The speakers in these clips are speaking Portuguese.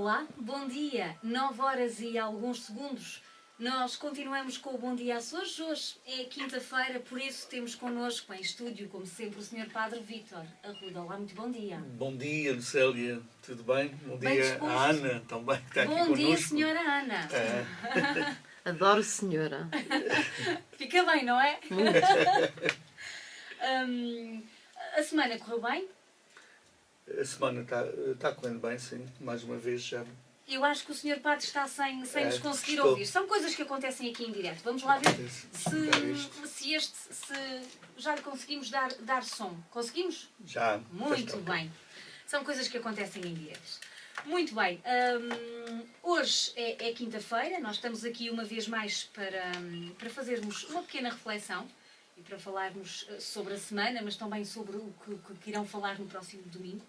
Olá, bom dia, 9 horas e alguns segundos. Nós continuamos com o Bom Dia Açores. Hoje é quinta-feira, por isso temos connosco em estúdio, como sempre, o Sr. Padre Vítor Arruda. Olá, muito bom dia. Bom dia, Lucélia, tudo bem? Bom Bem dia disposto. à Ana, também, que está aqui Bom connosco. dia, Senhora Ana. Adoro senhora. Fica bem, não é? A semana correu bem? A semana está correndo bem, sim, mais uma vez já. Eu acho que o Sr. Padre está sem nos conseguir estou. ouvir. São coisas que acontecem aqui em direto. Vamos lá ver se já lhe conseguimos dar som. Conseguimos? Já. Muito está bem. São coisas que acontecem em direto. Muito bem. Hoje é quinta-feira. Nós estamos aqui uma vez mais para fazermos uma pequena reflexão e para falarmos sobre a semana, mas também sobre o que irão falar no próximo domingo.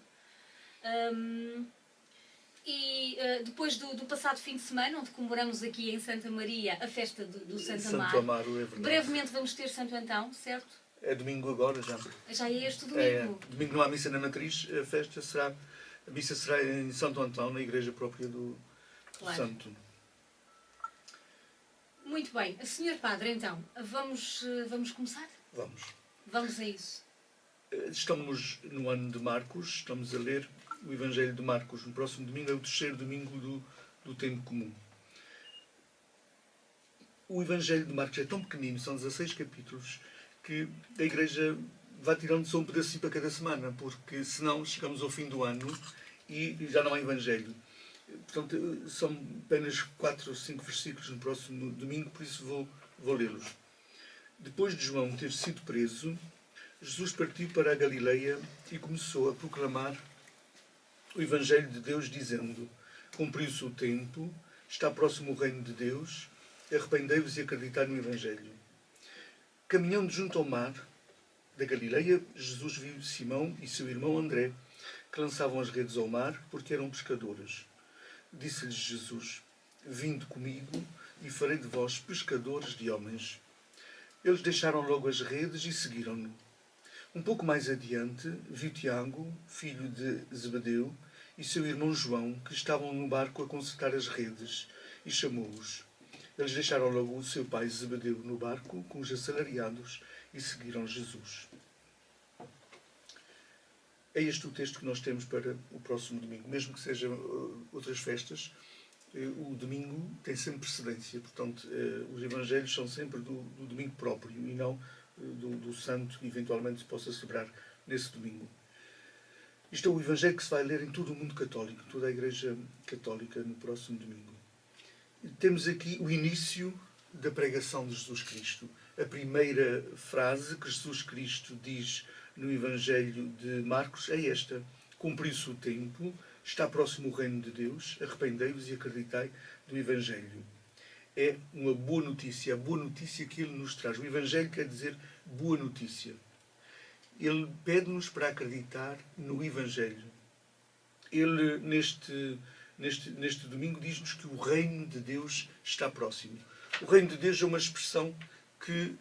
Depois do passado fim de semana, onde comemoramos aqui em Santa Maria a festa do Santo Amaro. Santo Amaro, é verdade. Brevemente vamos ter Santo Antão, certo? É domingo agora já. Já é este domingo. É, domingo não há missa na matriz, a missa será em Santo Antão, na igreja própria do Santo. Muito bem. Senhor Padre, então, vamos começar? Vamos. Vamos a isso. Estamos no ano de Marcos, estamos a ler o Evangelho de Marcos. No próximo domingo é o terceiro domingo do tempo comum. O Evangelho de Marcos é tão pequenino, são 16 capítulos, que a Igreja vai tirando só um pedacinho para cada semana, porque senão chegamos ao fim do ano e já não há Evangelho. Portanto, são apenas 4 ou 5 versículos no próximo domingo, por isso vou lê-los. Depois de João ter sido preso, Jesus partiu para a Galileia e começou a proclamar o Evangelho de Deus, dizendo: cumpriu-se o tempo, está próximo o reino de Deus, arrependei-vos e acreditai no Evangelho. Caminhando junto ao mar da Galileia, Jesus viu Simão e seu irmão André, que lançavam as redes ao mar, porque eram pescadores. Disse-lhes Jesus: vinde comigo e farei de vós pescadores de homens. Eles deixaram logo as redes e seguiram-no. Um pouco mais adiante, viu Tiago, filho de Zebedeu, e seu irmão João, que estavam no barco a consertar as redes, e chamou-os. Eles deixaram logo o seu pai Zebedeu no barco, com os assalariados, e seguiram Jesus. É este o texto que nós temos para o próximo domingo. Mesmo que sejam outras festas, o domingo tem sempre precedência. Portanto, os evangelhos são sempre do domingo próprio e não do santo que eventualmente se possa celebrar nesse domingo. Isto é o Evangelho que se vai ler em todo o mundo católico, toda a Igreja Católica, no próximo domingo. E temos aqui o início da pregação de Jesus Cristo. A primeira frase que Jesus Cristo diz no Evangelho de Marcos é esta: cumpriu-se o tempo, está próximo o reino de Deus, arrependei-vos e acreditai no Evangelho. É uma boa notícia, a boa notícia que ele nos traz. O Evangelho quer dizer boa notícia. Ele pede-nos para acreditar no Evangelho. Ele, neste domingo, diz-nos que o reino de Deus está próximo. O reino de Deus é uma expressão que,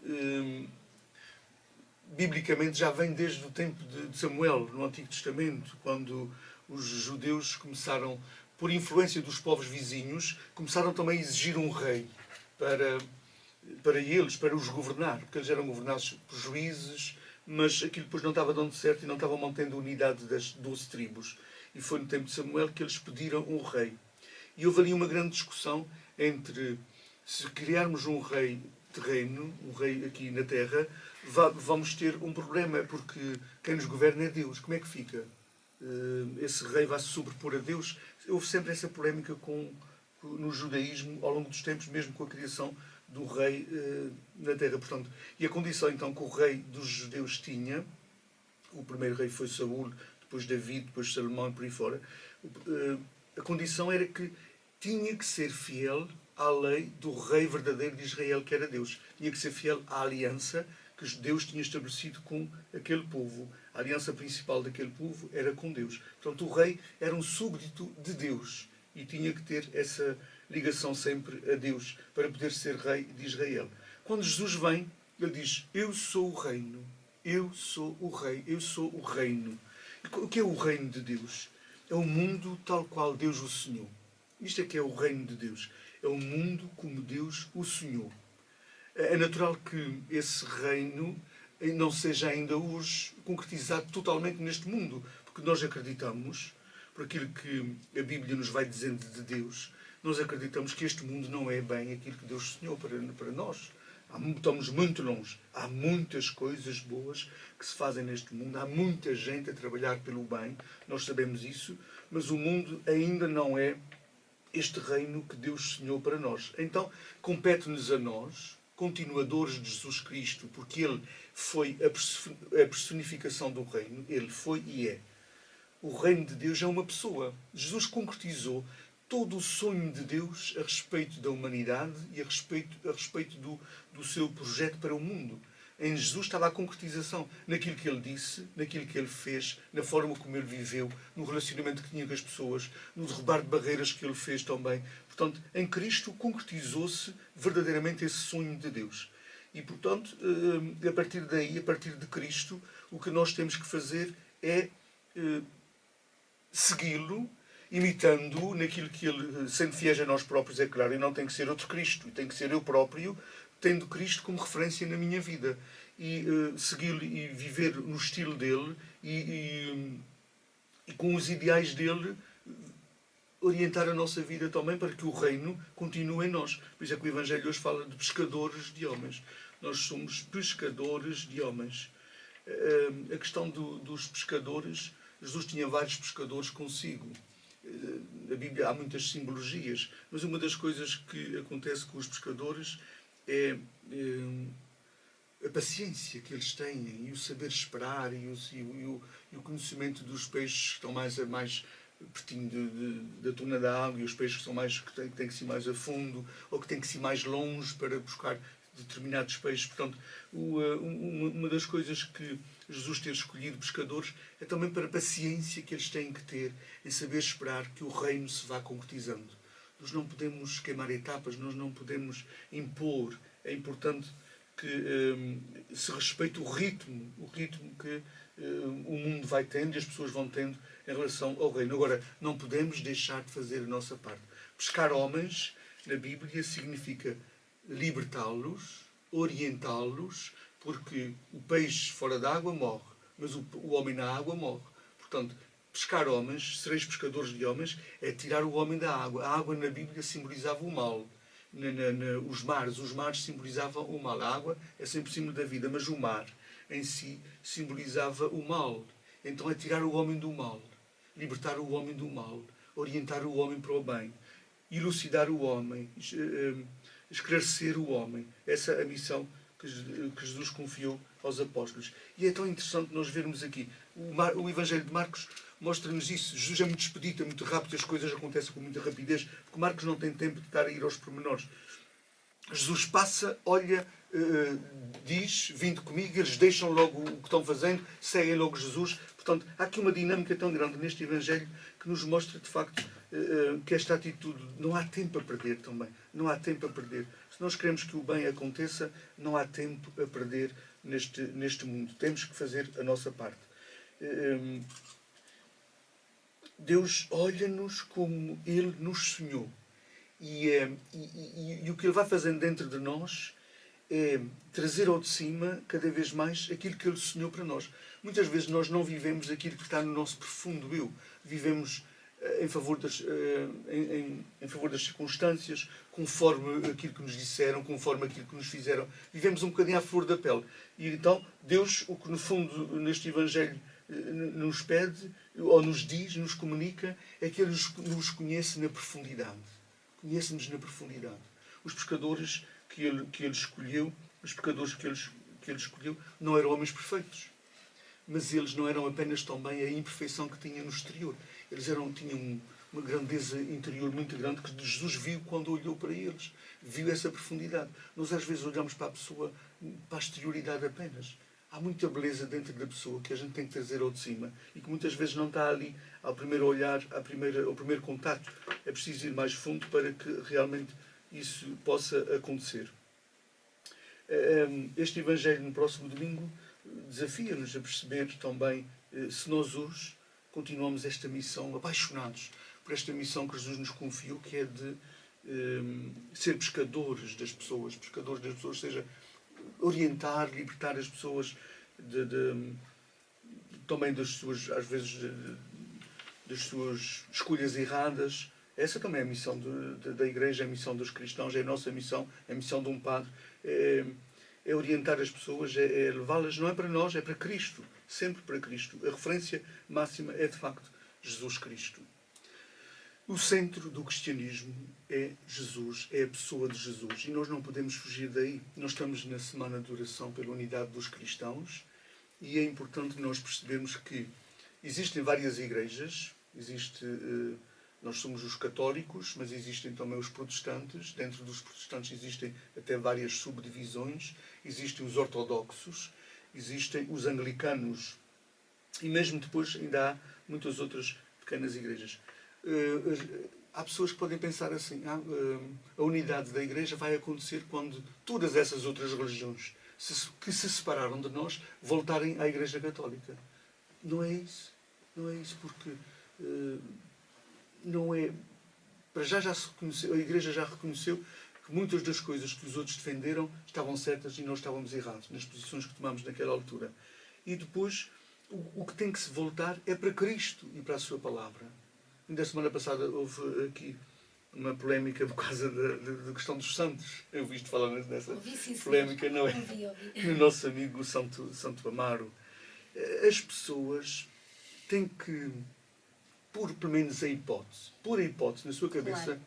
biblicamente, já vem desde o tempo de Samuel, no Antigo Testamento, quando os judeus começaram, por influência dos povos vizinhos, começaram também a exigir um rei para eles, para os governar, porque eles eram governados por juízes, mas aquilo depois não estava dando certo e não estavam mantendo a unidade das 12 tribos. E foi no tempo de Samuel que eles pediram um rei. E houve ali uma grande discussão entre se criarmos um rei terreno, um rei aqui na terra, vamos ter um problema, porque quem nos governa é Deus. Como é que fica? Esse rei vai se sobrepor a Deus? Houve sempre essa polémica no judaísmo ao longo dos tempos, mesmo com a criação do rei na terra. Portanto, e a condição então que o rei dos judeus tinha, o primeiro rei foi Saúl, depois David, depois Salomão e por aí fora, a condição era que tinha que ser fiel à lei do rei verdadeiro de Israel, que era Deus. Tinha que ser fiel à aliança que Deus tinha estabelecido com aquele povo. A aliança principal daquele povo era com Deus. Portanto, o rei era um súbdito de Deus e tinha que ter essa ligação sempre a Deus para poder ser rei de Israel. Quando Jesus vem, ele diz: eu sou o reino, eu sou o rei, eu sou o reino. O que é o reino de Deus? É o mundo tal qual Deus o sonhou. Isto é que é o reino de Deus. É o mundo como Deus o sonhou. É natural que esse reino não seja ainda hoje concretizado totalmente neste mundo, porque nós acreditamos, por aquilo que a Bíblia nos vai dizendo de Deus, nós acreditamos que este mundo não é bem aquilo que Deus sonhou para nós. Estamos muito longe. Há muitas coisas boas que se fazem neste mundo, há muita gente a trabalhar pelo bem, nós sabemos isso, mas o mundo ainda não é este reino que Deus sonhou para nós. Então, compete-nos a nós, continuadores de Jesus Cristo, porque Ele foi a personificação do reino, Ele foi e é. O reino de Deus é uma pessoa. Jesus concretizou todo o sonho de Deus a respeito da humanidade e a respeito do seu projeto para o mundo. Em Jesus estava a concretização naquilo que ele disse, naquilo que ele fez, na forma como ele viveu, no relacionamento que tinha com as pessoas, no derrubar de barreiras que ele fez também. Portanto, em Cristo concretizou-se verdadeiramente esse sonho de Deus. E, portanto, a partir daí, a partir de Cristo, o que nós temos que fazer é segui-lo, imitando-o naquilo que ele, sendo fiéis a nós próprios, é claro, e não tem que ser outro Cristo, tem que ser eu próprio, tendo Cristo como referência na minha vida. E segui-lo e viver no estilo dele e com os ideais dele, orientar a nossa vida também para que o reino continue em nós. Por isso é que o Evangelho hoje fala de pescadores de homens. Nós somos pescadores de homens. A questão dos pescadores, Jesus tinha vários pescadores consigo. Na Bíblia há muitas simbologias, mas uma das coisas que acontece com os pescadores é a paciência que eles têm e o saber esperar e o conhecimento dos peixes que estão mais pertinho da tona da água e os peixes que são mais que têm que ir mais a fundo ou que têm que ir mais longe para buscar determinados peixes. Portanto, uma das coisas que Jesus ter escolhido pescadores é também para a paciência que eles têm que ter em saber esperar que o reino se vá concretizando. Nós não podemos queimar etapas, nós não podemos impor. É importante que se respeite o ritmo que o mundo vai tendo e as pessoas vão tendo em relação ao reino. Agora, não podemos deixar de fazer a nossa parte. Pescar homens, na Bíblia, significa libertá-los, orientá-los, porque o peixe fora da água morre, mas o homem na água morre. Portanto, pescar homens, sereis pescadores de homens, é tirar o homem da água. A água na Bíblia simbolizava o mal. Os mares simbolizavam o mal. A água é sempre símbolo da vida, mas o mar em si simbolizava o mal. Então é tirar o homem do mal, libertar o homem do mal, orientar o homem para o bem, elucidar o homem, esclarecer o homem. Essa é a missão que Jesus confiou aos apóstolos. E é tão interessante nós vermos aqui. O Evangelho de Marcos mostra-nos isso. Jesus é muito expedito, é muito rápido, as coisas acontecem com muita rapidez, porque Marcos não tem tempo de estar a ir aos pormenores. Jesus passa, olha, diz, vinde comigo, eles deixam logo o que estão fazendo, seguem logo Jesus. Portanto, há aqui uma dinâmica tão grande neste Evangelho que nos mostra, de facto, que esta atitude, não há tempo a perder também. Não há tempo a perder. Se nós queremos que o bem aconteça, não há tempo a perder neste mundo. Temos que fazer a nossa parte. Deus olha-nos como Ele nos sonhou. E o que Ele vai fazendo dentro de nós é trazer ao de cima, cada vez mais, aquilo que Ele sonhou para nós. Muitas vezes nós não vivemos aquilo que está no nosso profundo eu. Vivemos em favor das circunstâncias, conforme aquilo que nos disseram, conforme aquilo que nos fizeram. Vivemos um bocadinho à flor da pele. E então, Deus, o que no fundo neste Evangelho nos pede, ou nos diz, nos comunica, é que Ele nos conhece na profundidade. Conhece-nos na profundidade. Os pescadores que ele escolheu, os pescadores que ele escolheu, não eram homens perfeitos. Mas eles não eram apenas também a imperfeição que tinham no exterior. Eles tinham uma grandeza interior muito grande que Jesus viu quando olhou para eles. Viu essa profundidade. Nós às vezes olhamos para a pessoa, para a exterioridade apenas. Há muita beleza dentro da pessoa que a gente tem que trazer ao de cima e que muitas vezes não está ali ao primeiro olhar, ao primeiro contacto. É preciso ir mais fundo para que realmente isso possa acontecer. Este Evangelho no próximo domingo desafia-nos a perceber também se nós hoje continuamos esta missão apaixonados por esta missão que Jesus nos confiou, que é de ser pescadores das pessoas, ou seja, orientar, libertar as pessoas também das suas, às vezes, das suas escolhas erradas. Essa também é a missão da Igreja, é a missão dos cristãos, é a nossa missão, é a missão de um padre. É orientar as pessoas, é levá-las, não é para nós, é para Cristo, sempre para Cristo. A referência máxima é, de facto, Jesus Cristo. O centro do cristianismo é Jesus, é a pessoa de Jesus. E nós não podemos fugir daí. Nós estamos na semana de oração pela unidade dos cristãos e é importante nós percebermos que existem várias igrejas. Nós somos os católicos, mas existem também os protestantes. Dentro dos protestantes existem até várias subdivisões. Existem os ortodoxos, existem os anglicanos e mesmo depois ainda há muitas outras pequenas igrejas. Há pessoas que podem pensar assim, a unidade da Igreja vai acontecer quando todas essas outras religiões que se separaram de nós voltarem à Igreja Católica. Não é isso. Não é isso, porque não é... Para já se reconheceu, a Igreja já reconheceu que muitas das coisas que os outros defenderam estavam certas e nós estávamos errados nas posições que tomámos naquela altura. E depois, o que tem que se voltar é para Cristo e para a sua palavra. Ainda a semana passada houve aqui uma polémica por causa da questão dos santos. Eu ouvi falar nessa polémica, não é? O nosso amigo Santo Amaro. As pessoas têm que pelo menos pôr a hipótese na sua cabeça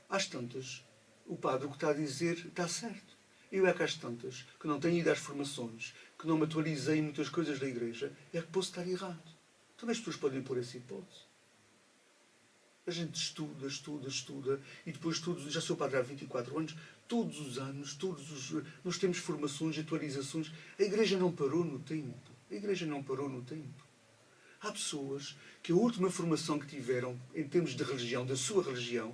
às tantas, o padre o que está a dizer está certo. Eu é que às tantas, que não tenho ido às formações, que não me atualizei em muitas coisas da Igreja, é que posso estar errado. Também as pessoas podem pôr essa hipótese. A gente estuda, e depois já sou padre há 24 anos, todos os anos, nós temos formações, atualizações. A Igreja não parou no tempo. Há pessoas que a última formação que tiveram, em termos de religião, da sua religião,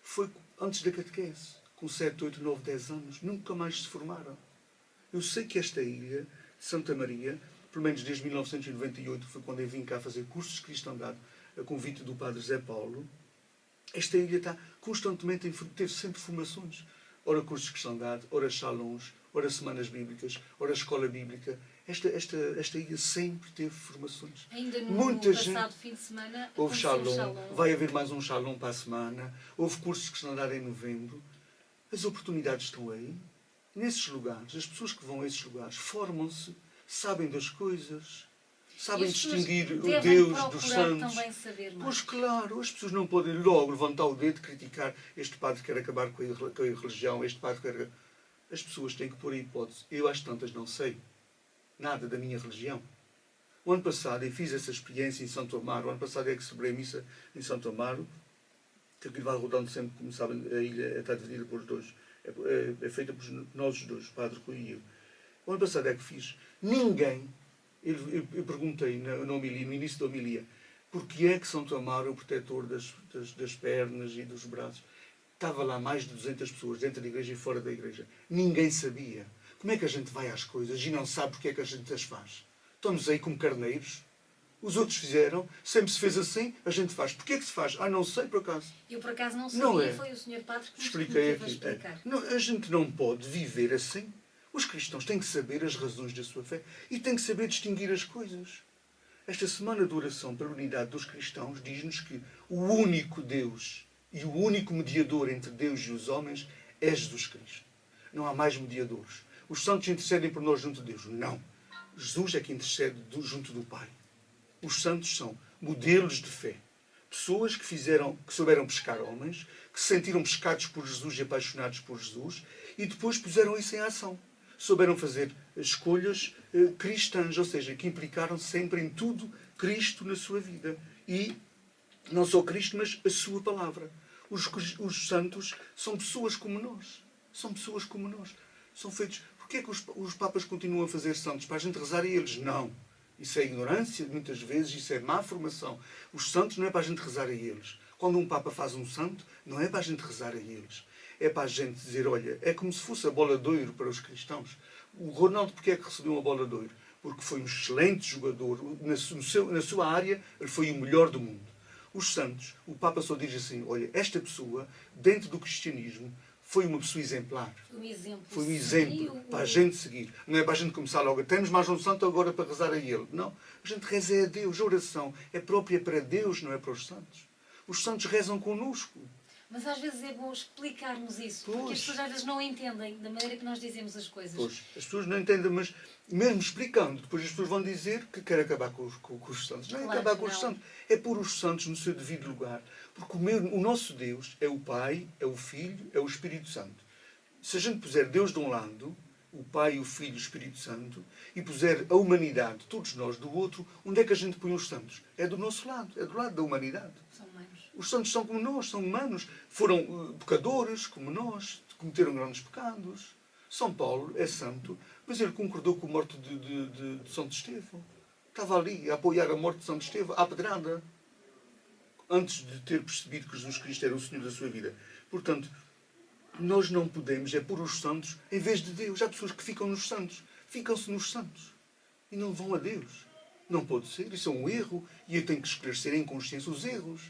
foi antes da catequese, com 7, 8, 9, 10 anos. Nunca mais se formaram. Eu sei que esta ilha, Santa Maria, pelo menos desde 1998, foi quando eu vim cá fazer cursos de cristandade, a convite do padre Zé Paulo, esta ilha está constantemente, teve sempre formações. Ora cursos de cristandade, ora shalons, ora semanas bíblicas, ora escola bíblica. Esta ilha sempre teve formações. Ainda no passado fim de semana houve shalom, vai haver mais um shalom para a semana, houve cursos de cristandade em novembro. As oportunidades estão aí. Nesses lugares, as pessoas que vão a esses lugares formam-se, sabem das coisas, sabem distinguir o Deus dos santos. Também saber mais. Pois claro, as pessoas não podem logo levantar o dedo e criticar este padre que quer acabar com a religião, este padre que quer... As pessoas têm que pôr a hipótese. Eu às tantas não sei nada da minha religião. O ano passado eu fiz essa experiência em Santo Amaro. O ano passado é que celebrei a missa em Santo Amaro, que aquilo vai rodando sempre, como sabem, a ilha está dividida por dois. É feita por nós os dois, o Padre Rui e eu. O ano passado é que fiz. Ninguém, eu perguntei no início da homilia, porque é que Santo Amaro é o protetor das pernas e dos braços? Estava lá mais de 200 pessoas, dentro da igreja e fora da igreja. Ninguém sabia. Como é que a gente vai às coisas e não sabe porque é que a gente as faz? Estamos aí como carneiros. Os outros fizeram, sempre se fez assim, a gente faz. Porquê é que se faz? Não sei por acaso. Eu por acaso não sabia, não é. Foi o Sr. Padre que Expliquei me aqui. explicar. Não, a gente não pode viver assim. Os cristãos têm que saber as razões da sua fé e têm que saber distinguir as coisas. Esta semana de oração pela unidade dos cristãos diz-nos que o único Deus e o único mediador entre Deus e os homens é Jesus Cristo. Não há mais mediadores. Os santos intercedem por nós junto de Deus. Não. Jesus é que intercede junto do Pai. Os santos são modelos de fé. Pessoas que souberam pescar homens, que se sentiram pescados por Jesus e apaixonados por Jesus e depois puseram isso em ação. Souberam fazer escolhas cristãs, ou seja, que implicaram sempre em tudo Cristo na sua vida. E não só Cristo, mas a sua palavra. Os santos são pessoas como nós. São pessoas como nós. São feitos... Porquê é que os papas continuam a fazer santos? Para a gente rezar a eles? Não. Isso é ignorância, muitas vezes, isso é má formação. Os santos não é para a gente rezar a eles. Quando um papa faz um santo, não é para a gente rezar a eles. É para a gente dizer, olha, é como se fosse a bola de ouro para os cristãos. O Ronaldo, porquê é que recebeu uma bola de ouro? Porque foi um excelente jogador. Na sua área, ele foi o melhor do mundo. Os santos, o Papa só diz assim, olha, esta pessoa, dentro do cristianismo, foi uma pessoa exemplar. Foi um exemplo para a gente seguir. Não é para a gente começar logo, temos mais um santo agora para rezar a ele. Não. A gente reza a Deus. A oração é própria para Deus, não é para os santos. Os santos rezam connosco. Mas às vezes é bom explicarmos isso, porque as pessoas às vezes não entendem da maneira que nós dizemos as coisas. Pois, as pessoas não entendem, mas mesmo explicando, depois as pessoas vão dizer que quer acabar com os santos. Não é Claro acabar que com os não. santos, é pôr os santos no seu devido lugar. Porque o nosso Deus é o Pai, é o Filho, é o Espírito Santo. Se a gente puser Deus de um lado, o Pai, o Filho e o Espírito Santo, e puser a humanidade, todos nós, do outro, onde é que a gente põe os santos? É do nosso lado, é do lado da humanidade. São humanos. Os santos são como nós, são humanos. Foram pecadores, como nós, cometeram grandes pecados. São Paulo é santo, mas ele concordou com a morte de Santo Estevão. Estava ali a apoiar a morte de Santo Estevão, à pedrada, antes de ter percebido que Jesus Cristo era o Senhor da sua vida. Portanto, nós não podemos pôr os santos em vez de Deus. Há pessoas que ficam nos santos, ficam-se nos santos e não vão a Deus. Não pode ser, isso é um erro e eu tenho que esclarecer em consciência os erros.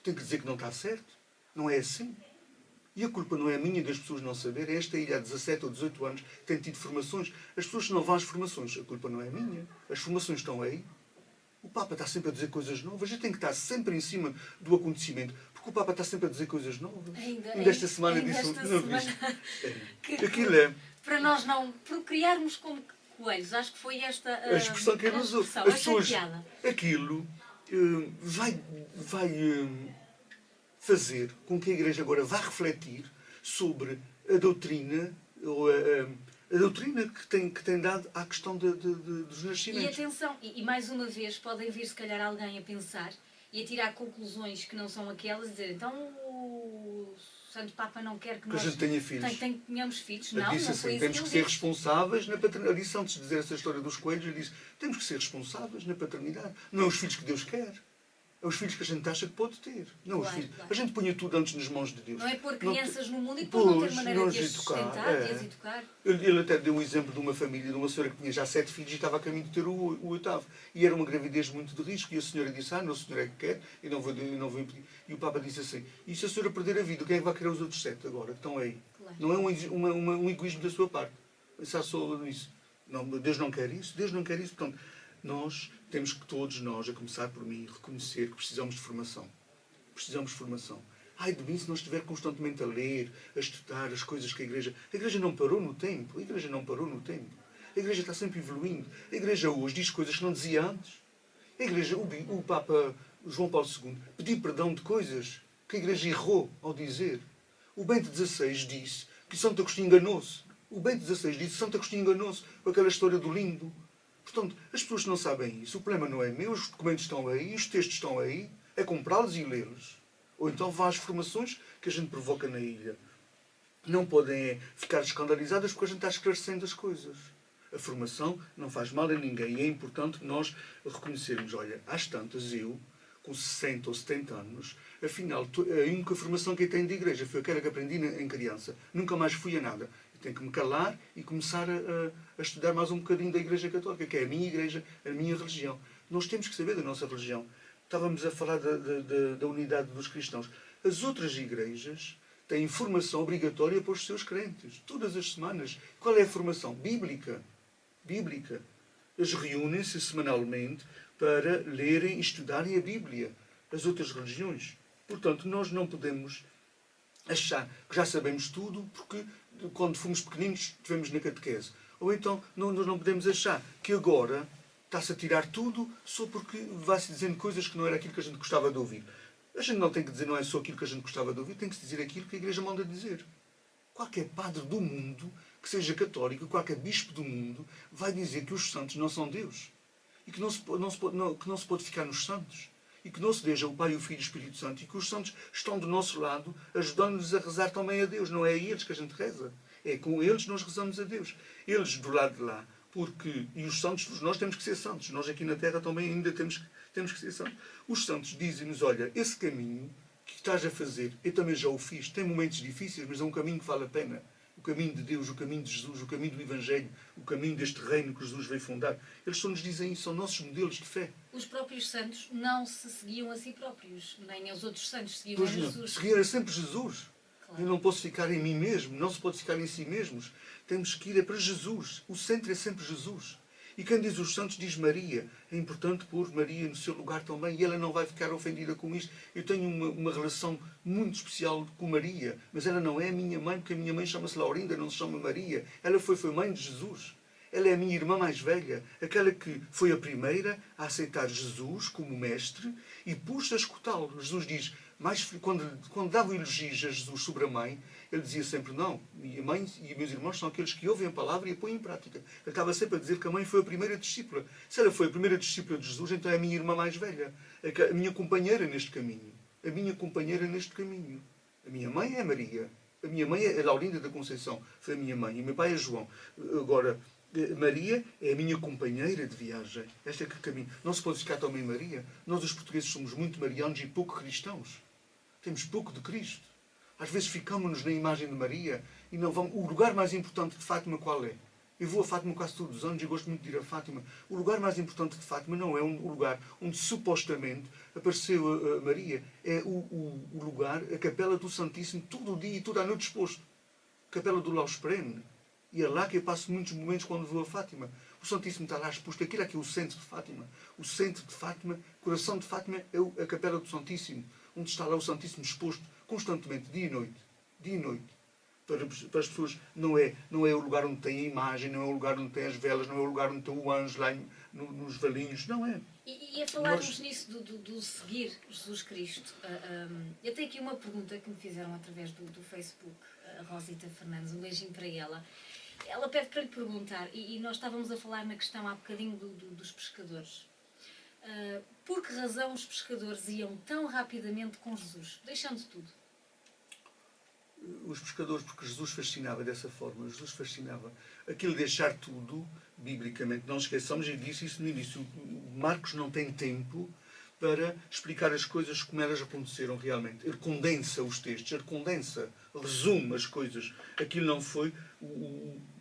Tenho que dizer que não está certo. Não é assim. E a culpa não é minha das pessoas não saberem. Esta ilha há 17 ou 18 anos tem tido formações. As pessoas não vão às formações. A culpa não é minha. As formações estão aí. O Papa está sempre a dizer coisas novas. A gente tem que estar sempre em cima do acontecimento. Porque o Papa está sempre a dizer coisas novas. Ainda esta semana disse que aquilo é. para nós não procriarmos como coelhos. Acho que foi esta A expressão que ele usou. expressão, As esta pessoas, piada. aquilo vai fazer com que a Igreja agora vá refletir sobre a doutrina, ou a doutrina que tem dado à questão dos E nascimentos. atenção, e mais uma vez podem vir se calhar alguém a pensar e a tirar conclusões que não são aquelas e dizer, então o Santo Papa não quer que Que a nós gente tenha filhos. tenhamos filhos. Ele Não, disse não assim, foi isso temos que que ele ser disse. responsáveis na paternidade. Ele disse, antes de dizer essa história dos coelhos, ele disse, temos que ser responsáveis na paternidade. Não é os filhos que Deus quer. É os filhos que a gente acha que pode ter. Não os Claro, filhos. claro. A gente punha tudo antes nas mãos de Deus. Não é pôr Não crianças no mundo e depois não ter Pois, maneira não de as as educar, sustentar, de as educar. Ele até deu um exemplo de uma família, de uma senhora que tinha já 7 filhos e estava a caminho de ter o 8º. E era uma gravidez muito de risco. E a senhora disse, não, a senhora é que quer, e não vou impedir. E o Papa disse assim, e se a senhora perder a vida, quem é que vai querer os outros 7 agora, que estão aí? Claro. Não é um egoísmo da sua parte. Pensar só nisso. Não, Deus não quer isso. Deus não quer isso. Portanto, nós temos que, todos nós, a começar por mim, reconhecer que precisamos de formação. Precisamos de formação. Ai de mim se não estiver constantemente a ler, a estudar as coisas que a Igreja... A Igreja não parou no tempo. A Igreja não parou no tempo. A Igreja está sempre evoluindo. A Igreja hoje diz coisas que não dizia antes. A Igreja, o Papa João Paulo II pediu perdão de coisas que a Igreja errou ao dizer. O Bento XVI disse que Santo Agostinho enganou-se. O Bento XVI disse que Santo Agostinho enganou-se com aquela história do limbo. Portanto, as pessoas não sabem isso. O problema não é meu, os documentos estão aí, os textos estão aí. É comprá-los e lê-los. Ou então vá às formações que a gente provoca na ilha. Não podem ficar escandalizadas porque a gente está esclarecendo as coisas. A formação não faz mal a ninguém. E é importante que nós reconhecermos, olha, às tantas eu, com 60 ou 70 anos, afinal, a única formação que eu tenho de igreja foi aquela que aprendi em criança. Nunca mais fui a nada. Eu tenho que me calar e começar a estudar mais um bocadinho da Igreja Católica, que é a minha igreja, a minha religião. Nós temos que saber da nossa religião. Estávamos a falar da unidade dos cristãos. As outras igrejas têm formação obrigatória para os seus crentes. Todas as semanas. Qual é a formação? Bíblica. Bíblica. Eles reúnem-se semanalmente para lerem e estudarem a Bíblia. As outras religiões. Portanto, nós não podemos achar que já sabemos tudo porque quando fomos pequeninos estivemos na catequese. Ou então, nós não podemos achar que agora está-se a tirar tudo só porque vai-se dizendo coisas que não era aquilo que a gente gostava de ouvir. A gente não tem que dizer não é só aquilo que a gente gostava de ouvir, tem que se dizer aquilo que a Igreja manda dizer. Qualquer padre do mundo, que seja católico, qualquer bispo do mundo, vai dizer que os santos não são Deus. E que não se pode ficar nos santos. E que não se deixa o Pai, o Filho e o Espírito Santo. E que os santos estão do nosso lado, ajudando-nos a rezar também a Deus. Não é a eles que a gente reza. É com eles nós rezamos a Deus. Eles do lado de lá. Porque, e os santos, nós temos que ser santos. Nós aqui na Terra também ainda temos que ser santos. Os santos dizem-nos, olha, esse caminho que estás a fazer, eu também já o fiz. Tem momentos difíceis, mas é um caminho que vale a pena. caminho de Deus, o caminho de Jesus, o caminho do Evangelho, o caminho deste reino que Jesus veio fundar. Eles só nos dizem isso, são nossos modelos de fé. Os próprios santos não se seguiam a si próprios, nem aos outros santos, seguiam Pois a não, Jesus. seguir sempre Jesus. Claro. Eu não posso ficar em mim mesmo, não se pode ficar em si mesmos. Temos que ir para Jesus. O centro é sempre Jesus. E quem diz os santos diz Maria. É importante pôr Maria no seu lugar também. E ela não vai ficar ofendida com isto. Eu tenho uma relação muito especial com Maria. Mas ela não é a minha mãe, porque a minha mãe chama-se Laurinda, não se chama Maria. Ela foi mãe de Jesus. Ela é a minha irmã mais velha. Aquela que foi a primeira a aceitar Jesus como mestre e pôs-se a escutá-lo. Jesus diz, quando dava elogios a Jesus sobre a mãe, ele dizia sempre, não, minha mãe e meus irmãos são aqueles que ouvem a palavra e a põem em prática. Ele estava sempre a dizer que a mãe foi a primeira discípula. Se ela foi a primeira discípula de Jesus, então é a minha irmã mais velha, a minha companheira neste caminho. A minha companheira neste caminho. A minha mãe é Maria. A minha mãe é a Laurinda da Conceição, foi a minha mãe. E o meu pai é João. Agora, Maria é a minha companheira de viagem. Esta é que caminho. Não se pode ficar também Maria. Nós, os portugueses, somos muito marianos e pouco cristãos. Temos pouco de Cristo. Às vezes ficamos-nos na imagem de Maria e não vamos... O lugar mais importante de Fátima qual é? Eu vou a Fátima quase todos os anos e gosto muito de ir a Fátima. O lugar mais importante de Fátima não é o lugar onde supostamente apareceu a Maria. É o lugar, a Capela do Santíssimo, todo o dia e toda a noite exposto. Capela do Laus Perene. E é lá que eu passo muitos momentos quando vou a Fátima. O Santíssimo está lá exposto. Aquilo aqui é o centro de Fátima. O centro de Fátima, o coração de Fátima é a Capela do Santíssimo, onde está lá o Santíssimo exposto constantemente, dia e noite. Dia e noite. Para as pessoas não é o lugar onde tem a imagem, não é o lugar onde tem as velas, não é o lugar onde tem o anjo lá nos valinhos. Não é. E a falarmos nisso do seguir Jesus Cristo, eu tenho aqui uma pergunta que me fizeram através do Facebook, a Rosita Fernandes, um beijinho para ela. Ela pede para lhe perguntar, e nós estávamos a falar na questão há bocadinho dos pescadores. Por que razão os pescadores iam tão rapidamente com Jesus, deixando tudo? Os pescadores, porque Jesus fascinava dessa forma. Jesus fascinava. Aquilo de deixar tudo, biblicamente, não esqueçamos, eu disse isso no início, Marcos não tem tempo para explicar as coisas como elas aconteceram realmente. Ele condensa os textos, ele condensa, resume as coisas. Aquilo não foi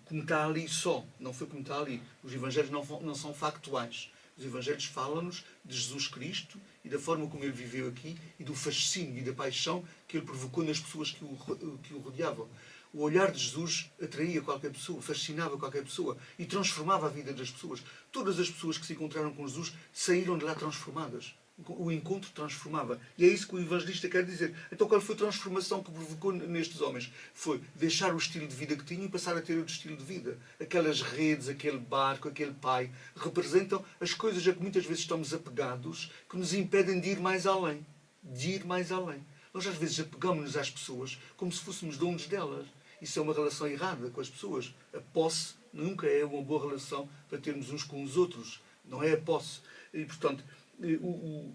como está ali só, não foi como está ali. Os evangelhos não são factuais. Os evangelhos falam-nos de Jesus Cristo e da forma como ele viveu aqui e do fascínio e da paixão que ele provocou nas pessoas que o rodeavam. O olhar de Jesus atraía qualquer pessoa, fascinava qualquer pessoa e transformava a vida das pessoas. Todas as pessoas que se encontraram com Jesus saíram de lá transformadas. O encontro transformava. E é isso que o evangelista quer dizer. Então qual foi a transformação que provocou nestes homens? Foi deixar o estilo de vida que tinham e passar a ter outro estilo de vida. Aquelas redes, aquele barco, aquele pai, representam as coisas a que muitas vezes estamos apegados, que nos impedem de ir mais além. De ir mais além. Nós às vezes apegamos-nos às pessoas como se fôssemos donos delas. Isso é uma relação errada com as pessoas. A posse nunca é uma boa relação para termos uns com os outros. Não é a posse. E, portanto,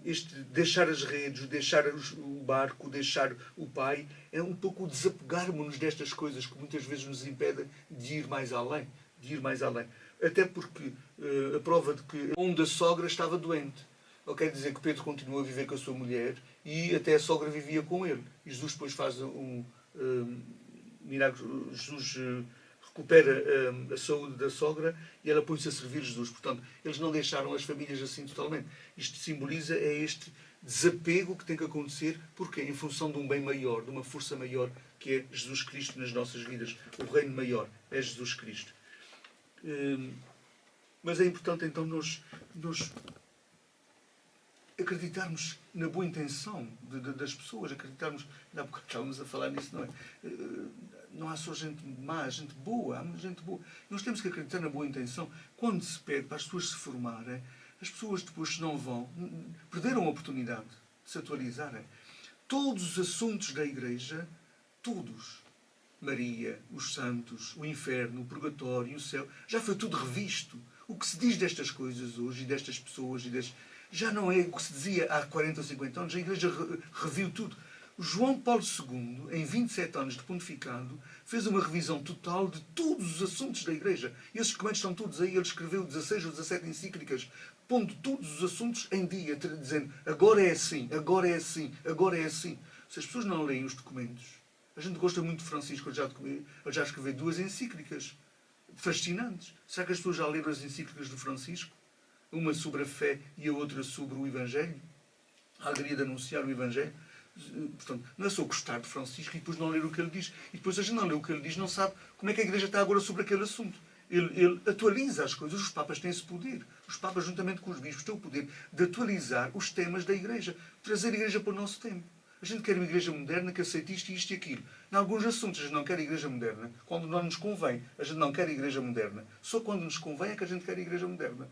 este deixar as redes, deixar o barco, deixar o pai, é um pouco o desapegarmos-nos destas coisas que muitas vezes nos impedem de ir mais além. De ir mais além. Até porque a prova de que a da sogra estava doente. Ou quer dizer que Pedro continuou a viver com a sua mulher e até a sogra vivia com ele. E Jesus depois faz um milagre. Jesus recupera a saúde da sogra e ela põe-se a servir Jesus. Portanto, eles não deixaram as famílias assim totalmente. Isto simboliza este desapego que tem que acontecer, porque em função de um bem maior, de uma força maior, que é Jesus Cristo nas nossas vidas. O reino maior é Jesus Cristo. Mas é importante então nós acreditarmos na boa intenção das pessoas, acreditarmos, há bocado estávamos a falar nisso, não é? Não há só gente má, gente boa, há gente boa. Nós temos que acreditar na boa intenção. Quando se pede para as pessoas se formarem, as pessoas depois, se não vão, perderam a oportunidade de se atualizarem. Todos os assuntos da Igreja, todos, Maria, os santos, o inferno, o purgatório, o céu, já foi tudo revisto. O que se diz destas coisas hoje, e destas pessoas, já não é o que se dizia há 40 ou 50 anos. A Igreja reviu tudo. João Paulo II, em 27 anos de pontificado, fez uma revisão total de todos os assuntos da Igreja. E esses documentos estão todos aí. Ele escreveu 16 ou 17 encíclicas, pondo todos os assuntos em dia, dizendo agora é assim, agora é assim, agora é assim. Se as pessoas não leem os documentos, A gente gosta muito de Francisco, ele já escreveu 2 encíclicas fascinantes. Será que as pessoas já leram as encíclicas de Francisco? Uma sobre a fé e a outra sobre o Evangelho? A alegria de anunciar o Evangelho? Portanto, não é só gostar de Francisco e depois não ler o que ele diz. E depois a gente não lê o que ele diz, não sabe como é que a Igreja está agora sobre aquele assunto. Ele atualiza as coisas. Os Papas têm esse poder. Os Papas, juntamente com os bispos, têm o poder de atualizar os temas da Igreja. Trazer a Igreja para o nosso tempo. A gente quer uma Igreja moderna que aceite isto e aquilo. Em alguns assuntos a gente não quer a Igreja moderna. Quando não nos convém, a gente não quer a Igreja moderna. Só quando nos convém é que a gente quer a Igreja moderna.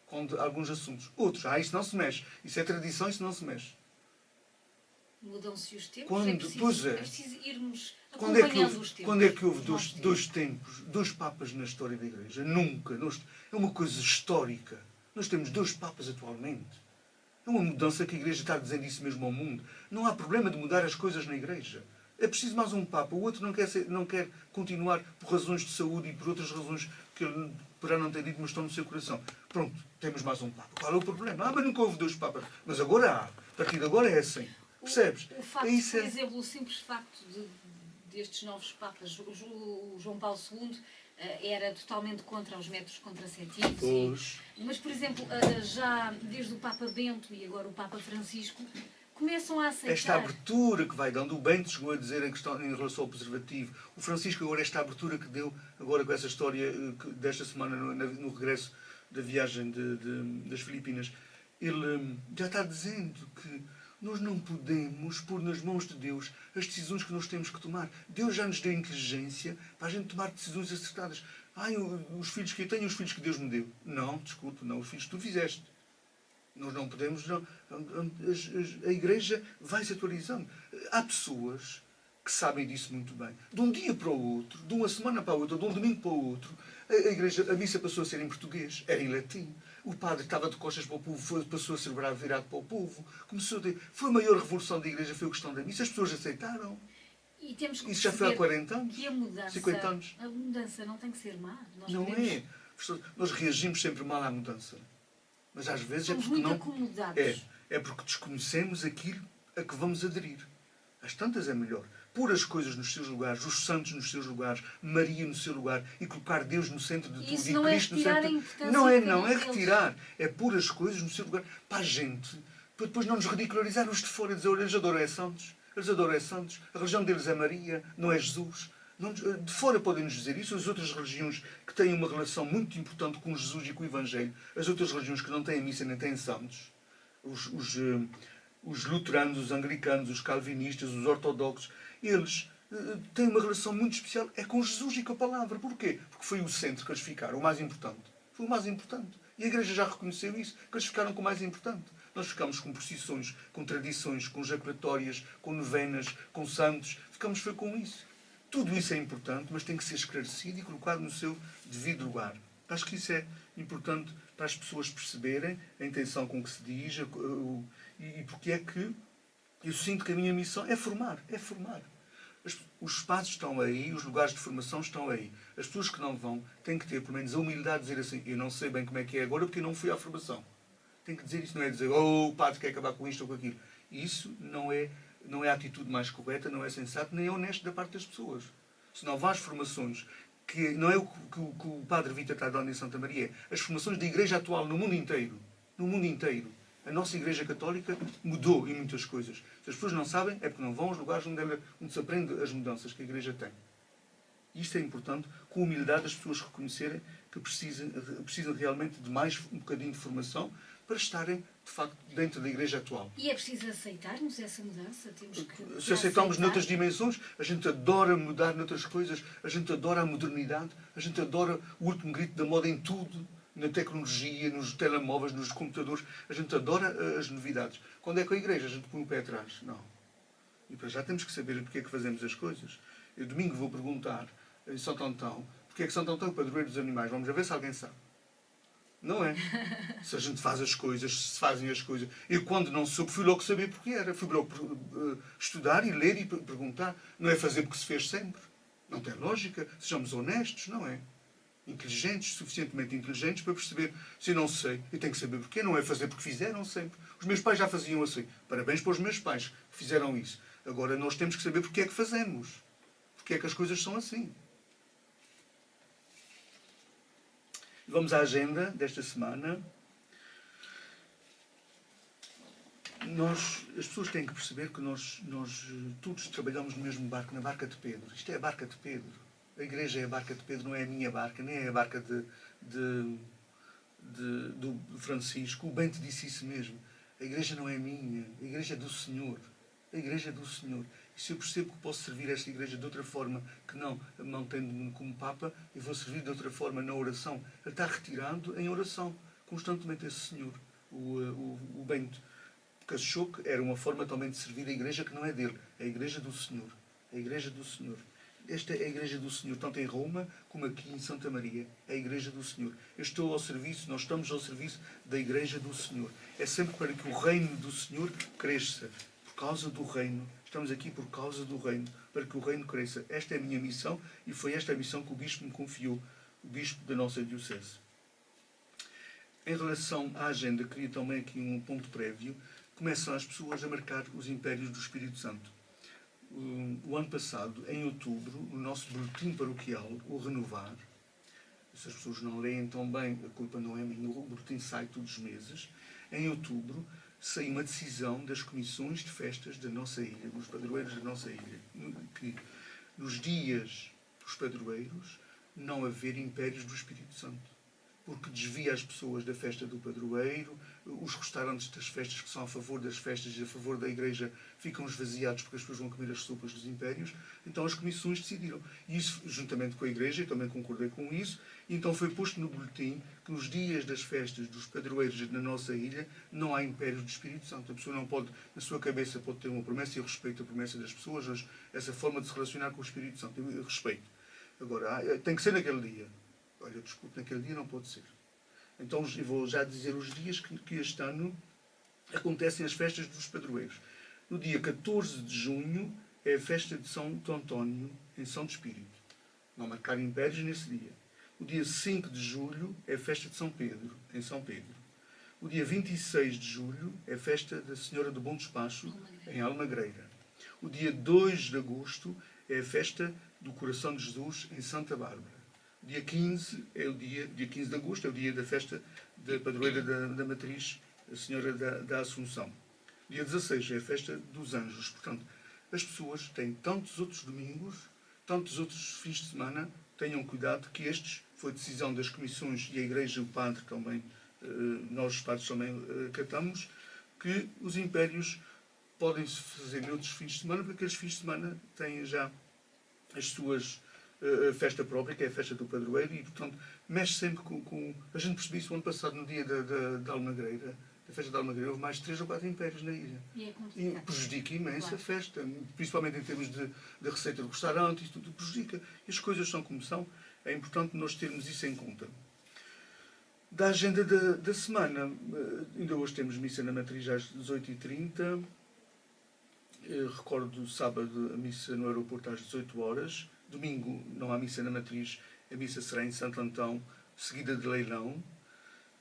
Quando alguns assuntos. Outros, isso não se mexe. Isso é tradição, isso não se mexe. Mudam-se os tempos, Pois é preciso irmos quando é acompanhando os tempos. quando é que houve dois tempos, 2 papas na história da Igreja? Nunca. É uma coisa histórica. Nós temos 2 papas atualmente. É uma mudança que a Igreja está dizendo isso mesmo ao mundo. Não há problema de mudar as coisas na Igreja. É preciso mais um Papa. O outro não quer continuar por razões de saúde e por outras razões que ele poderá não ter dito, mas estão no seu coração. Pronto, temos mais um Papa. Qual é o problema? Mas nunca houve 2 Papas. Mas agora há. A partir de agora é assim. Percebes? O facto, por exemplo, o simples facto destes novos Papas, o João Paulo II era totalmente contra os métodos contraceptivos. Mas, por exemplo, já desde o Papa Bento e agora o Papa Francisco, começam a aceitar. Esta abertura que vai dando. O Bento chegou a dizer em relação ao preservativo. O Francisco agora, esta abertura que deu, agora com essa história desta semana no regresso da viagem das Filipinas, ele já está dizendo que nós não podemos pôr nas mãos de Deus as decisões que nós temos que tomar. Deus já nos deu inteligência para a gente tomar decisões acertadas. Os filhos que eu tenho, os filhos que Deus me deu. Não, desculpe, não, os filhos que tu fizeste. Nós não podemos... Não. A Igreja vai se atualizando. Há pessoas que sabem disso muito bem. De um dia para o outro, de uma semana para a outra, de um domingo para o outro, a missa passou a ser em português, era em latim. O padre estava de costas para o povo, passou a ser virado para o povo. Foi a maior revolução da Igreja, foi a questão da missa. As pessoas aceitaram. E temos que isso já foi há 40 anos, que a mudança, 50 anos. A mudança não tem que ser má. Não é. Nós reagimos sempre mal à mudança. Mas às vezes somos é porque muito acomodados. É porque desconhecemos aquilo a que vamos aderir. Às tantas é melhor pôr as coisas nos seus lugares, os santos nos seus lugares, Maria no seu lugar e colocar Deus no centro de tudo isso e não Cristo é no centro. Não é retirar. É pôr as coisas no seu lugar para a gente, para depois não nos ridicularizar os de fora e dizer, olha, eles adoram é santos. Eles adoram é santos. A religião deles é Maria, não é Jesus. De fora podem-nos dizer isso. As outras religiões que têm uma relação muito importante com Jesus e com o Evangelho, as outras religiões que não têm missa nem têm santos, os luteranos, os anglicanos, os calvinistas, os ortodoxos, eles têm uma relação muito especial com Jesus e com a palavra. Porquê? Porque foi o centro que eles ficaram, o mais importante. Foi o mais importante. E a Igreja já reconheceu isso, que eles ficaram com o mais importante. Nós ficamos com procissões, com tradições, com jaculatórias, com novenas, com santos. Ficamos com isso. Tudo isso é importante, mas tem que ser esclarecido e colocado no seu devido lugar. Acho que isso é importante para as pessoas perceberem a intenção com que se diz e porque é que eu sinto que a minha missão é formar. É formar. Os espaços estão aí, os lugares de formação estão aí. As pessoas que não vão têm que ter, pelo menos, a humildade de dizer assim, eu não sei bem como é que é agora porque eu não fui à formação. Tem que dizer isso, não é dizer, o padre quer acabar com isto ou com aquilo. Isso não é a atitude mais correta, não é sensato, nem é honesto da parte das pessoas. Se não vão às formações, que não é o que o Padre Vítor está dando em Santa Maria, as formações da Igreja atual no mundo inteiro. No mundo inteiro. A nossa Igreja Católica mudou em muitas coisas. Se as pessoas não sabem, é porque não vão aos lugares onde se aprende as mudanças que a Igreja tem. E isto é importante, com humildade, as pessoas reconhecerem que precisam realmente de mais um bocadinho de formação para estarem, de facto, dentro da Igreja atual. E é preciso aceitarmos essa mudança? Temos que se aceitarmos noutras dimensões, a gente adora mudar noutras coisas, a gente adora a modernidade, a gente adora o último grito da moda em tudo, na tecnologia, nos telemóveis, nos computadores, a gente adora as novidades. Quando é com a Igreja, a gente põe o pé atrás. Não. E para já temos que saber porque é que fazemos as coisas. Eu domingo vou perguntar em Santo Antão, porque é que Santo Antão é o padroeiro dos animais. Vamos ver se alguém sabe. Não é? Se a gente faz as coisas, se fazem as coisas. Eu, quando não soube, fui logo saber porque era. Fui logo estudar e ler e perguntar. Não é fazer porque se fez sempre. Não tem lógica. Sejamos honestos, não é? Inteligentes, suficientemente inteligentes para perceber. Se eu não sei, eu tenho que saber porquê. Não é fazer porque fizeram sempre. Os meus pais já faziam assim. Parabéns para os meus pais que fizeram isso. Agora nós temos que saber porque é que fazemos. porque é que as coisas são assim. Vamos à agenda desta semana. As pessoas têm que perceber que nós todos trabalhamos no mesmo barco, na barca de Pedro. Isto é a barca de Pedro. A igreja é a barca de Pedro, não é a minha barca, nem é a barca do Francisco. O Bento disse isso mesmo. A igreja não é minha, a igreja é do Senhor. A igreja é do Senhor. E se eu percebo que posso servir esta igreja de outra forma, que não mantendo-me como Papa, eu vou servir de outra forma na oração. Ele está retirando em oração, constantemente esse Senhor, o Bento. Porque achou que era uma forma também de servir a igreja que não é dele, é a igreja do Senhor. A igreja do Senhor. Esta é a igreja do Senhor, tanto em Roma como aqui em Santa Maria. É a igreja do Senhor. Eu estou ao serviço, nós estamos ao serviço da igreja do Senhor. É sempre para que o reino do Senhor cresça. Por causa do reino. Estamos aqui por causa do reino. Para que o reino cresça. Esta é a minha missão e foi esta a missão que o Bispo me confiou. O Bispo da nossa Diocese. Em relação à agenda, queria também aqui um ponto prévio. Começam as pessoas a marcar os impérios do Espírito Santo. O ano passado, em outubro, o nosso boletim paroquial, o Renovar, se as pessoas não leem tão bem, a culpa não é minha, o boletim sai todos os meses. Em outubro, saiu uma decisão das comissões de festas da nossa ilha, dos padroeiros da nossa ilha, que nos dias dos padroeiros não haver impérios do Espírito Santo. Porque desvia as pessoas da festa do padroeiro, os restaurantes das festas que são a favor das festas e a favor da igreja ficam esvaziados porque as pessoas vão comer as sopas dos impérios. Então as comissões decidiram. E isso, juntamente com a igreja, eu também concordei com isso, e então foi posto no boletim que nos dias das festas dos padroeiros na nossa ilha não há impérios do Espírito Santo. A pessoa não pode, na sua cabeça, pode ter uma promessa, e eu respeito a promessa das pessoas, mas essa forma de se relacionar com o Espírito Santo, eu respeito. Agora, tem que ser naquele dia. Olha, desculpe, naquele dia não pode ser. Então, eu vou já dizer os dias que este ano acontecem as festas dos padroeiros. No dia 14 de junho é a festa de São António, em São Espírito. Não marcar impérios nesse dia. O dia 5 de julho é a festa de São Pedro, em São Pedro. O dia 26 de julho é a festa da Senhora do Bom Despacho, em Almagreira. O dia 2 de agosto é a festa do Coração de Jesus, em Santa Bárbara. Dia 15 dia 15 de agosto, é o dia da festa da padroeira da Matriz, a Senhora da Assunção. Dia 16 é a festa dos Anjos. Portanto, as pessoas têm tantos outros domingos, tantos outros fins de semana, tenham cuidado que estes foi decisão das comissões e a Igreja, o Padre também, nós os padres também catamos, que os impérios podem-se fazer noutros fins de semana, porque aqueles fins de semana têm já as suas festa própria, que é a festa do padroeiro, e portanto mexe sempre com... A gente percebeu isso o ano passado, no dia da Almagreira, da festa da Almagreira, houve mais de 3 ou 4 impérios na ilha. E prejudica imenso a festa, principalmente em termos de receita do restaurante, isso tudo prejudica. E as coisas são como são, é importante nós termos isso em conta. Da agenda da semana, ainda hoje temos missa na Matriz às 18h30, recordo sábado a missa no aeroporto às 18 horas. Domingo não há missa na Matriz, a missa será em Santo Antão, seguida de leilão,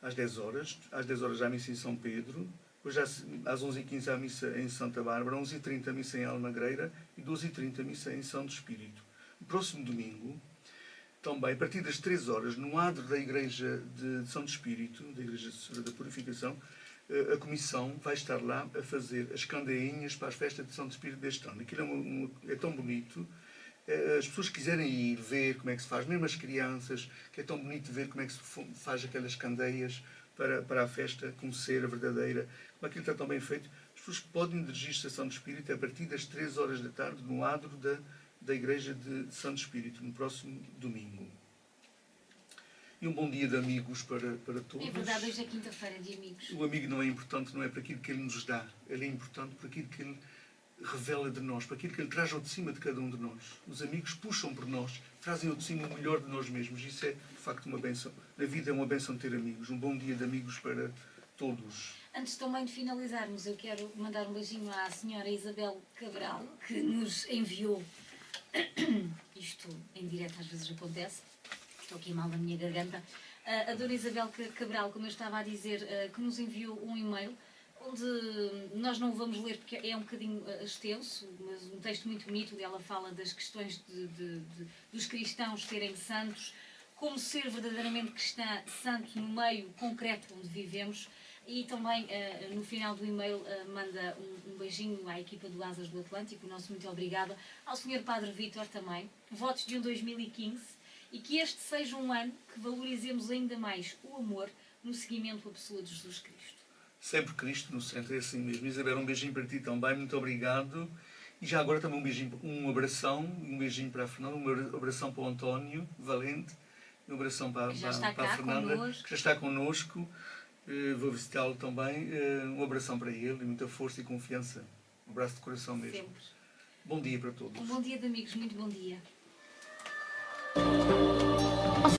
às 10 horas. Às 10 horas há a missa em São Pedro. Hoje às 11h15 há a missa em Santa Bárbara, 11h30 a missa em Almagreira e 12h30 a missa em Santo Espírito. No próximo domingo, também, a partir das 3 horas, no adro da Igreja de Santo Espírito, da Igreja Senhora da Purificação, a Comissão vai estar lá a fazer as candeinhas para as festas de Santo Espírito deste ano. Aquilo é tão bonito. As pessoas quiserem ir ver como é que se faz, mesmo as crianças, que é tão bonito ver como é que se faz aquelas candeias para a festa como ser a verdadeira, como aquilo está tão bem feito. As pessoas podem dirigir-se a Santo Espírito a partir das 3 horas da tarde no adro da Igreja de Santo Espírito, no próximo domingo. E um bom dia de amigos para todos. É verdade, hoje é quinta-feira de amigos. O amigo não é importante, não é para aquilo que ele nos dá, ele é importante para aquilo que ele revela de nós, para aquilo que ele traz ao de cima de cada um de nós. Os amigos puxam por nós, trazem ao de cima o melhor de nós mesmos. Isso é, de facto, uma bênção. Na vida é uma bênção ter amigos. Um bom dia de amigos para todos. Antes também de finalizarmos, eu quero mandar um beijinho à senhora Isabel Cabral, que nos enviou, isto em direto às vezes acontece, estou aqui mal na minha garganta, a dona Isabel Cabral, como eu estava a dizer, que nos enviou um e-mail onde nós não o vamos ler porque é um bocadinho extenso, mas um texto muito bonito, onde ela fala das questões dos cristãos serem santos, como ser verdadeiramente cristã, santo no meio concreto onde vivemos. E também, no final do e-mail, manda um beijinho à equipa do Asas do Atlântico, o nosso muito obrigada, ao Sr. Padre Vítor também, votos de um 2015, e que este seja um ano que valorizemos ainda mais o amor no seguimento à pessoa de Jesus Cristo. Sempre Cristo no centro, é assim mesmo. Isabel, um beijinho para ti também, muito obrigado. E já agora também um beijinho, um abração, um beijinho para a Fernanda, um abração para o António Valente, um abração para a Fernanda, que já está connosco. Vou visitá-lo também. Um abração para ele, muita força e confiança. Um abraço de coração mesmo. Sempre. Bom dia para todos. Um bom dia de amigos, muito bom dia.